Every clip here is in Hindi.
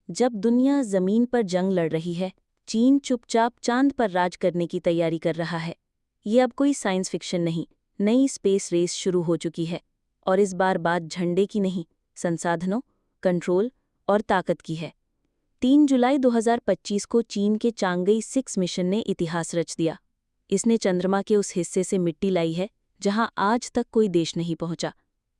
जब दुनिया जमीन पर जंग लड़ रही है, चीन चुपचाप चांद पर राज करने की तैयारी कर रहा है। ये अब कोई साइंस फिक्शन नहीं, नई स्पेस रेस शुरू हो चुकी है। और इस बार बात झंडे की नहीं, संसाधनों, कंट्रोल और ताकत की है। 3 जुलाई 2025 को चीन के चांगई 6 मिशन ने इतिहास रच दिया। इसने चंद्रमा के उस हिस्से से मिट्टी लाई है जहां आज तक कोई देश नहीं पहुंचा।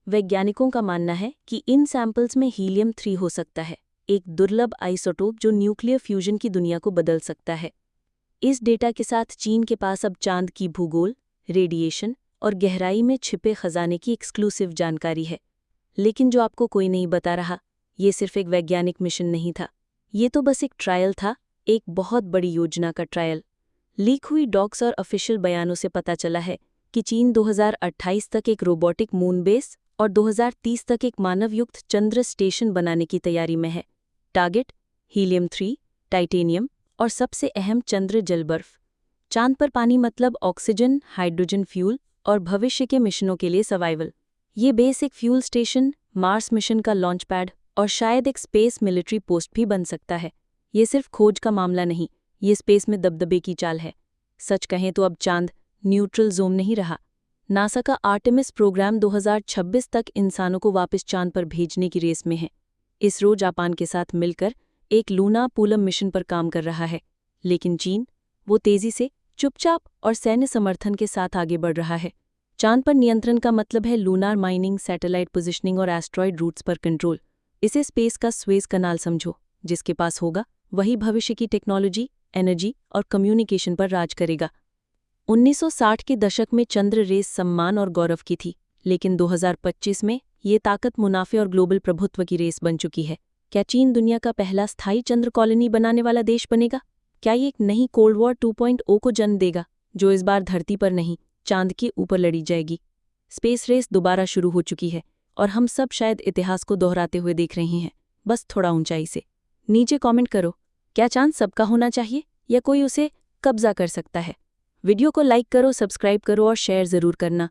वैज्ञानिकों का मानना है कि इन सैंपल्स में हीलियम 3 हो सकता है, एक दुर्लभ आइसोटोप जो न्यूक्लियर फ्यूजन की दुनिया को बदल सकता है। इस डेटा के साथ चीन के पास अब चांद की भूगोल, रेडिएशन और गहराई में छिपे खजाने की एक्सक्लूसिव जानकारी है। लेकिन जो आपको कोई नहीं बता रहा, ये सिर्फ एक वैज्ञानिक मिशन नहीं था। ये तो बस एक ट्रायल था, एक बहुत बड़ी योजना का ट्रायल। लीक हुई डॉक्स और ऑफिशियल बयानों से पता चला है कि चीन 2028 तक एक रोबोटिक मून बेस और 2030 तक एक मानवयुक्त चंद्र स्टेशन बनाने की तैयारी में है। टारगेट हीलियम 3, टाइटेनियम और सबसे अहम चंद्र जल बर्फ। चांद पर पानी मतलब ऑक्सीजन, हाइड्रोजन फ्यूल और भविष्य के मिशनों के लिए सर्वाइवल। ये बेस एक फ्यूल स्टेशन, मार्स मिशन का लॉन्च पैड और शायद एक स्पेस मिलिट्री पोस्ट भी बन सकता है। ये सिर्फ खोज का मामला नहीं, ये स्पेस में दबदबे की चाल है। सच कहें तो अब चांद न्यूट्रल जोन नहीं रहा। नासा का आर्टेमिस प्रोग्राम 2026 तक इंसानों को वापस चांद पर भेजने की रेस में है। इसरो जापान के साथ मिलकर एक लूना पूलम मिशन पर काम कर रहा है। लेकिन चीन, वो तेजी से, चुपचाप और सैन्य समर्थन के साथ आगे बढ़ रहा है। चांद पर नियंत्रण का मतलब है लूनार माइनिंग, सैटेलाइट पोजिशनिंग और एस्ट्रॉयड रूट्स पर कंट्रोल। इसे स्पेस का स्वेज कनाल समझो। जिसके पास होगा वही भविष्य की टेक्नोलॉजी, एनर्जी और कम्युनिकेशन पर राज करेगा। 1960 के दशक में चंद्र रेस सम्मान और गौरव की थी, लेकिन 2025 में ये ताकत, मुनाफे और ग्लोबल प्रभुत्व की रेस बन चुकी है। क्या चीन दुनिया का पहला स्थायी चंद्र कॉलोनी बनाने वाला देश बनेगा? क्या ये एक नई कोल्ड वॉर 2.0 को जन्म देगा, जो इस बार धरती पर नहीं, चांद के ऊपर लड़ी जाएगी? स्पेस रेस दोबारा शुरू हो चुकी है और हम सब शायद इतिहास को दोहराते हुए देख रहे हैं, बस थोड़ा ऊंचाई से। नीचे कमेंट करो, क्या चांद सबका होना चाहिए या कोई उसे कब्जा कर सकता है? वीडियो को लाइक करो, सब्सक्राइब करो और शेयर ज़रूर करना।